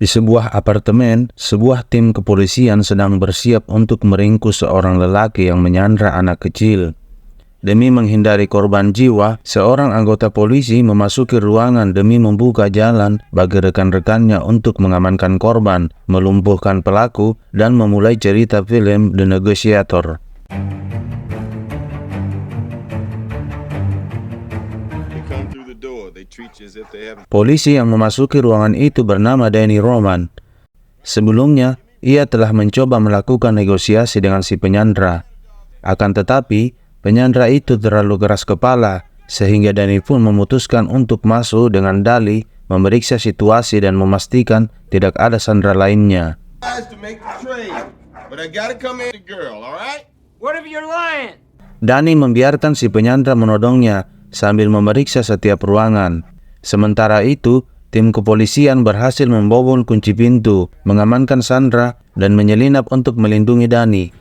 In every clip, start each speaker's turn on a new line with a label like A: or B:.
A: Di sebuah apartemen, sebuah tim kepolisian sedang bersiap untuk meringkus seorang lelaki yang menyandra anak kecil. Demi menghindari korban jiwa, seorang anggota polisi memasuki ruangan demi membuka jalan bagi rekan-rekannya untuk mengamankan korban, melumpuhkan pelaku, dan memulai cerita film The Negotiator. Polisi yang memasuki ruangan itu bernama Danny Roman. Sebelumnya, ia telah mencoba melakukan negosiasi dengan si penyandra. Akan tetapi, penyandra itu terlalu keras kepala, sehingga Danny pun memutuskan untuk masuk dengan dalih memeriksa situasi dan memastikan tidak ada sandera lainnya. Danny membiarkan si penyandra menodongnya sambil memeriksa setiap ruangan. Sementara itu, tim kepolisian berhasil membobol kunci pintu, mengamankan sandera, dan menyelinap untuk melindungi Danny.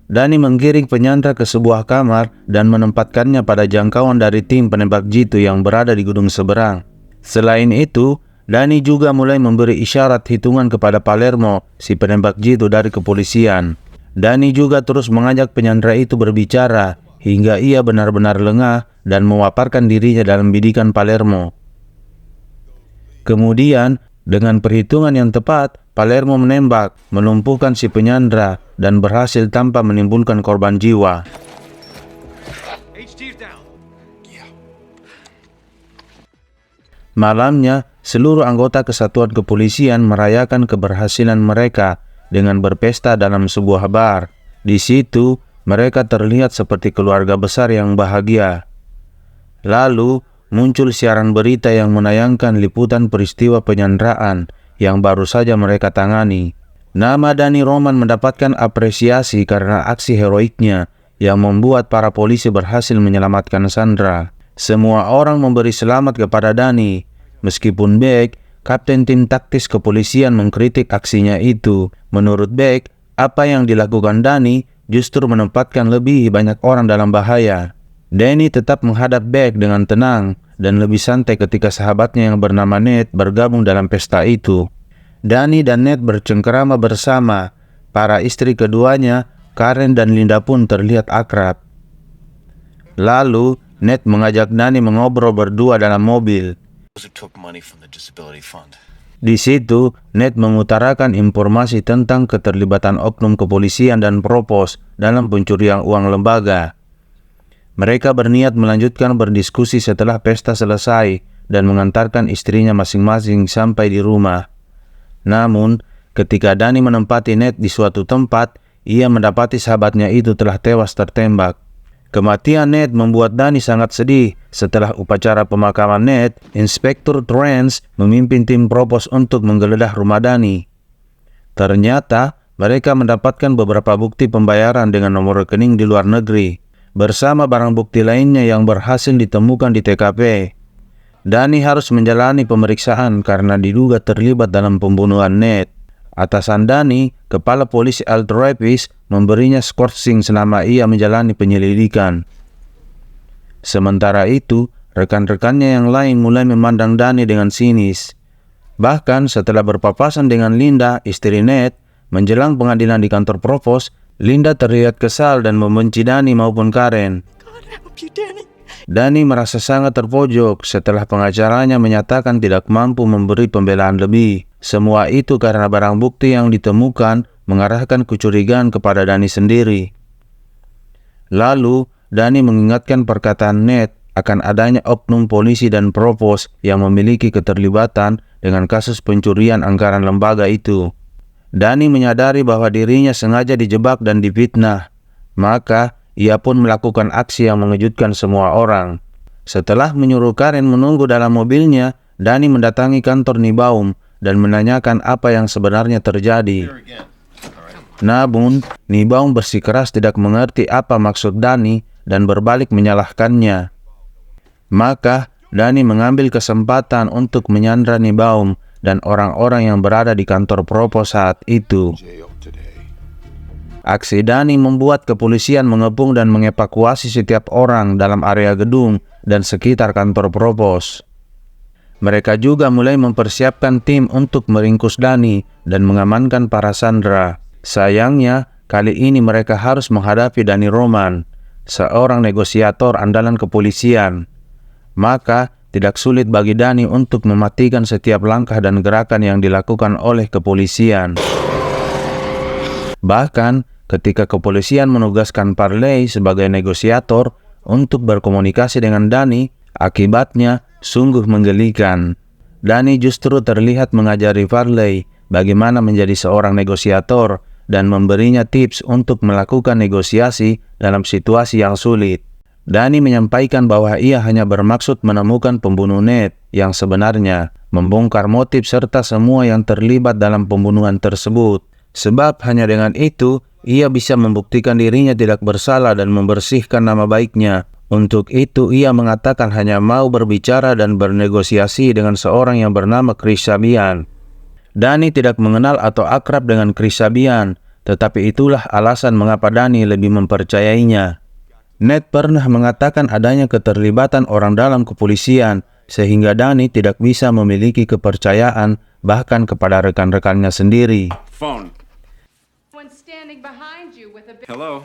A: Danny menggiring penyandra ke sebuah kamar dan menempatkannya pada jangkauan dari tim penembak jitu yang berada di gedung seberang. Selain itu, Danny juga mulai memberi isyarat hitungan kepada Palermo, si penembak jitu dari kepolisian. Danny juga terus mengajak penyandra itu berbicara, hingga ia benar-benar lengah dan memaparkan dirinya dalam bidikan Palermo. Kemudian, dengan perhitungan yang tepat, Palermo menembak, melumpuhkan si penyandra, dan berhasil tanpa menimbulkan korban jiwa. Malamnya, seluruh anggota kesatuan kepolisian merayakan keberhasilan mereka dengan berpesta dalam sebuah bar. Di situ, mereka terlihat seperti keluarga besar yang bahagia. Lalu, muncul siaran berita yang menayangkan liputan peristiwa penyanderaan yang baru saja mereka tangani. Nama Danny Roman mendapatkan apresiasi karena aksi heroiknya yang membuat para polisi berhasil menyelamatkan sandera. Semua orang memberi selamat kepada Danny. Meskipun Beck, kapten tim taktis kepolisian, mengkritik aksinya itu. Menurut Beck, apa yang dilakukan Danny justru menempatkan lebih banyak orang dalam bahaya. Danny tetap menghadap Beck dengan tenang dan lebih santai ketika sahabatnya yang bernama Ned bergabung dalam pesta itu. Danny dan Ned bercengkerama bersama. Para istri keduanya, Karen dan Linda pun terlihat akrab. Lalu, Ned mengajak Danny mengobrol berdua dalam mobil. Di situ, Ned mengutarakan informasi tentang keterlibatan oknum kepolisian dan propos dalam pencurian uang lembaga. Mereka berniat melanjutkan berdiskusi setelah pesta selesai dan mengantarkan istrinya masing-masing sampai di rumah. Namun, ketika Danny menempati Ned di suatu tempat, ia mendapati sahabatnya itu telah tewas tertembak. Kematian Ned membuat Danny sangat sedih. Setelah upacara pemakaman Ned, Inspektur Trance memimpin tim propos untuk menggeledah rumah Danny. Ternyata, mereka mendapatkan beberapa bukti pembayaran dengan nomor rekening di luar negeri, bersama barang bukti lainnya yang berhasil ditemukan di TKP. Danny harus menjalani pemeriksaan karena diduga terlibat dalam pembunuhan Ned. Atasan Danny, Kepala Polisi Al Travis, memberinya scourging selama ia menjalani penyelidikan. Sementara itu, rekan-rekannya yang lain mulai memandang Danny dengan sinis. Bahkan setelah berpapasan dengan Linda, istri Ned, menjelang pengadilan di kantor provos, Linda terlihat kesal dan membenci Danny maupun Karen. Danny merasa sangat terpojok setelah pengacaranya menyatakan tidak mampu memberi pembelaan lebih. Semua itu karena barang bukti yang ditemukan mengarahkan kecurigaan kepada Danny sendiri. Lalu, Danny mengingatkan perkataan Ned akan adanya oknum polisi dan propos yang memiliki keterlibatan dengan kasus pencurian anggaran lembaga itu. Danny menyadari bahwa dirinya sengaja dijebak dan difitnah. Maka, ia pun melakukan aksi yang mengejutkan semua orang. Setelah menyuruh Karen menunggu dalam mobilnya, Danny mendatangi kantor Niebaum dan menanyakan apa yang sebenarnya terjadi. Namun, Niebaum bersikeras tidak mengerti apa maksud Danny dan berbalik menyalahkannya. Maka, Danny mengambil kesempatan untuk menyandra Niebaum dan orang-orang yang berada di kantor propos saat itu. Aksi Danny membuat kepolisian mengepung dan mengevakuasi setiap orang dalam area gedung dan sekitar kantor propos. Mereka juga mulai mempersiapkan tim untuk meringkus Dani dan mengamankan para sandera. Sayangnya, kali ini mereka harus menghadapi Dani Roman, seorang negosiator andalan kepolisian. Maka, tidak sulit bagi Dani untuk mematikan setiap langkah dan gerakan yang dilakukan oleh kepolisian. Bahkan, ketika kepolisian menugaskan Parley sebagai negosiator untuk berkomunikasi dengan Dani, akibatnya sungguh menggelikan. Dani justru terlihat mengajari Parley bagaimana menjadi seorang negosiator dan memberinya tips untuk melakukan negosiasi dalam situasi yang sulit. Dani menyampaikan bahwa ia hanya bermaksud menemukan pembunuh Ned yang sebenarnya, membongkar motif serta semua yang terlibat dalam pembunuhan tersebut. Sebab hanya dengan itu, ia bisa membuktikan dirinya tidak bersalah dan membersihkan nama baiknya. Untuk itu, ia mengatakan hanya mau berbicara dan bernegosiasi dengan seorang yang bernama Chris Sabian. Dani tidak mengenal atau akrab dengan Chris Sabian, tetapi itulah alasan mengapa Dani lebih mempercayainya. Ned pernah mengatakan adanya keterlibatan orang dalam kepolisian, sehingga Dani tidak bisa memiliki kepercayaan bahkan kepada rekan-rekannya sendiri.
B: Hello.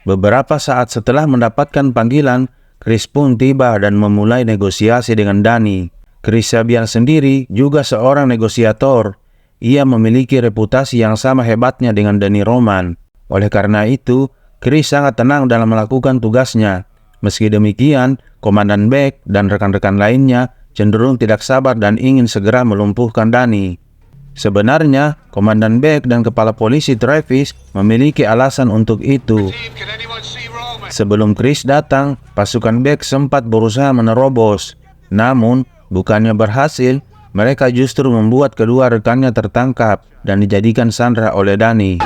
A: Beberapa saat setelah mendapatkan panggilan, Chris pun tiba dan memulai negosiasi dengan Dani. Chris Sabian sendiri juga seorang negosiator. Ia memiliki reputasi yang sama hebatnya dengan Dani Roman. Oleh karena itu, Chris sangat tenang dalam melakukan tugasnya. Meski demikian, Komandan Beck dan rekan-rekan lainnya cenderung tidak sabar dan ingin segera melumpuhkan Dani. Sebenarnya, Komandan Beck dan Kepala Polisi Travis memiliki alasan untuk itu. Sebelum Chris datang, pasukan Beck sempat berusaha menerobos. Namun, bukannya berhasil, mereka justru membuat kedua rekannya tertangkap dan dijadikan sandera oleh Dani.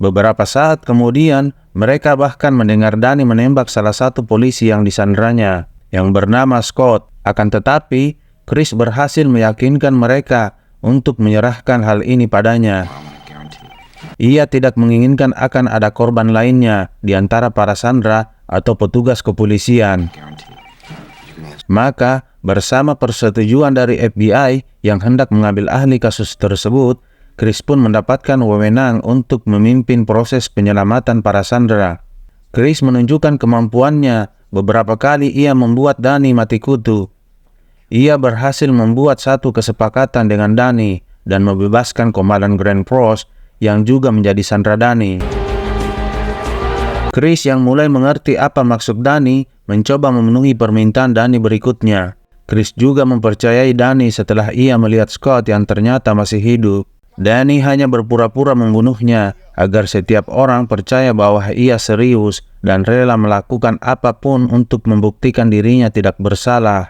A: Beberapa saat kemudian, mereka bahkan mendengar Dani menembak salah satu polisi yang disanderanya, yang bernama Scott. Akan tetapi, Chris berhasil meyakinkan mereka untuk menyerahkan hal ini padanya. Ia tidak menginginkan akan ada korban lainnya di antara para sandera atau petugas kepolisian. Maka, bersama persetujuan dari FBI yang hendak mengambil ahli kasus tersebut, Chris pun mendapatkan wewenang untuk memimpin proses penyelamatan para sandera. Chris menunjukkan kemampuannya. Beberapa kali ia membuat Dani mati kutu. Ia berhasil membuat satu kesepakatan dengan Dani dan membebaskan Komandan Grant Frost yang juga menjadi sandera Dani. Chris yang mulai mengerti apa maksud Dani mencoba memenuhi permintaan Dani berikutnya. Chris juga mempercayai Dani setelah ia melihat Scott yang ternyata masih hidup. Dani hanya berpura-pura membunuhnya agar setiap orang percaya bahwa ia serius dan rela melakukan apapun untuk membuktikan dirinya tidak bersalah.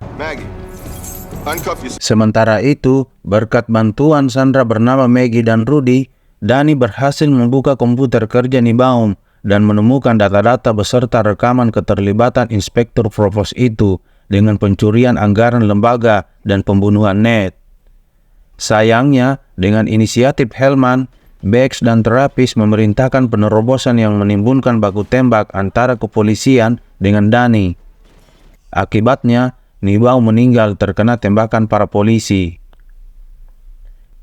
A: Sementara itu, berkat bantuan sandera bernama Maggie dan Rudy, Dani berhasil membuka komputer kerja Niebaum dan menemukan data-data beserta rekaman keterlibatan Inspektur Provos itu dengan pencurian anggaran lembaga dan pembunuhan Ned. Sayangnya, dengan inisiatif Hellman, Bex dan Travis memerintahkan penerobosan yang menimbulkan baku tembak antara kepolisian dengan Dani. Akibatnya, Niebaum meninggal terkena tembakan para polisi.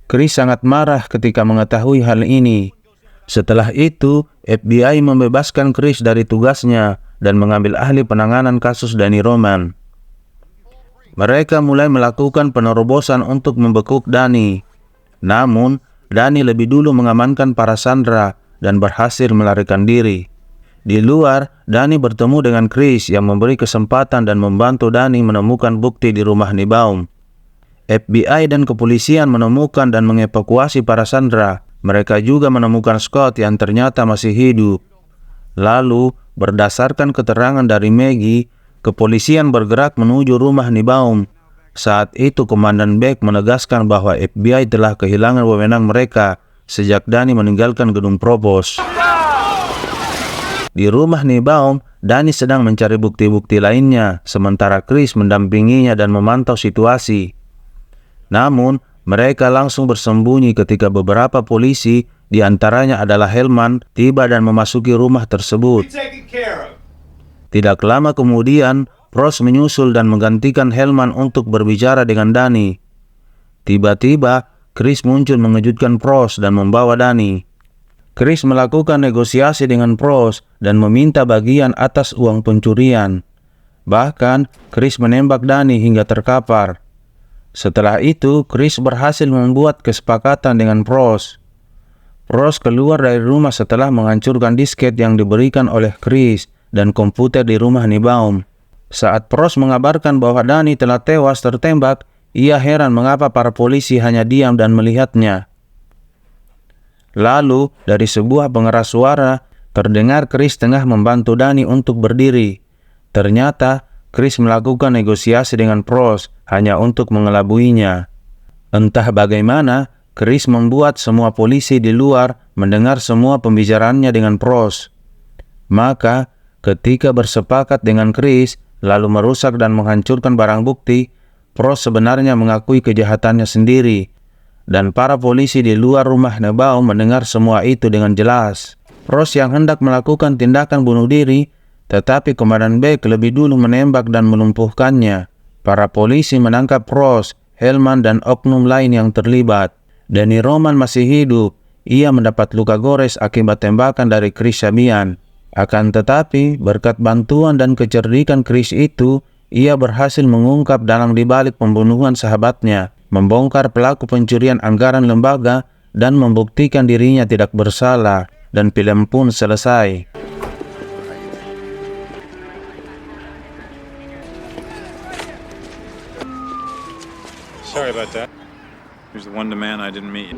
A: Chris sangat marah ketika mengetahui hal ini. Setelah itu, FBI membebaskan Chris dari tugasnya dan mengambil ahli penanganan kasus Dani Roman. Mereka mulai melakukan penerobosan untuk membekuk Dani. Namun, Dani lebih dulu mengamankan para sandera dan berhasil melarikan diri. Di luar, Dani bertemu dengan Chris yang memberi kesempatan dan membantu Dani menemukan bukti di rumah Niebaum. FBI dan kepolisian menemukan dan mengevakuasi para sandera. Mereka juga menemukan Scott yang ternyata masih hidup. Lalu, berdasarkan keterangan dari Maggie, kepolisian bergerak menuju rumah Niebaum. Saat itu, Komandan Beck menegaskan bahwa FBI telah kehilangan wewenang mereka sejak Dani meninggalkan gedung Provos. Di rumah Niebaum, Dani sedang mencari bukti-bukti lainnya, sementara Chris mendampinginya dan memantau situasi. Namun, mereka langsung bersembunyi ketika beberapa polisi, di antaranya adalah Hellman, tiba dan memasuki rumah tersebut. Tidak lama kemudian, Ross menyusul dan menggantikan Hellman untuk berbicara dengan Danny. Tiba-tiba, Chris muncul mengejutkan Prost dan membawa Danny. Chris melakukan negosiasi dengan Prost dan meminta bagian atas uang pencurian. Bahkan, Chris menembak Danny hingga terkapar. Setelah itu, Chris berhasil membuat kesepakatan dengan Prost. Prost keluar dari rumah setelah menghancurkan disket yang diberikan oleh Chris dan komputer di rumah Niebaum. Saat Prost mengabarkan bahwa Danny telah tewas tertembak, ia heran mengapa para polisi hanya diam dan melihatnya. Lalu, dari sebuah pengeras suara, terdengar Chris tengah membantu Danny untuk berdiri. Ternyata, Chris melakukan negosiasi dengan Prost hanya untuk mengelabuinya. Entah bagaimana, Chris membuat semua polisi di luar mendengar semua pembicaraannya dengan Prost. Maka, ketika bersepakat dengan Chris, lalu merusak dan menghancurkan barang bukti, Prost sebenarnya mengakui kejahatannya sendiri. Dan para polisi di luar rumah Niebaum mendengar semua itu dengan jelas. Prost yang hendak melakukan tindakan bunuh diri, tetapi Komandan Beck lebih dulu menembak dan melumpuhkannya. Para polisi menangkap Prost, Hellman, dan oknum lain yang terlibat. Danny Roman masih hidup. Ia mendapat luka gores akibat tembakan dari Chris Sabian. Akan tetapi, berkat bantuan dan kecerdikan Chris itu, ia berhasil mengungkap dalang dibalik pembunuhan sahabatnya, membongkar pelaku pencurian anggaran lembaga, dan membuktikan dirinya tidak bersalah, dan film pun selesai.
C: Sorry about that. Here's the one demand I didn't meet.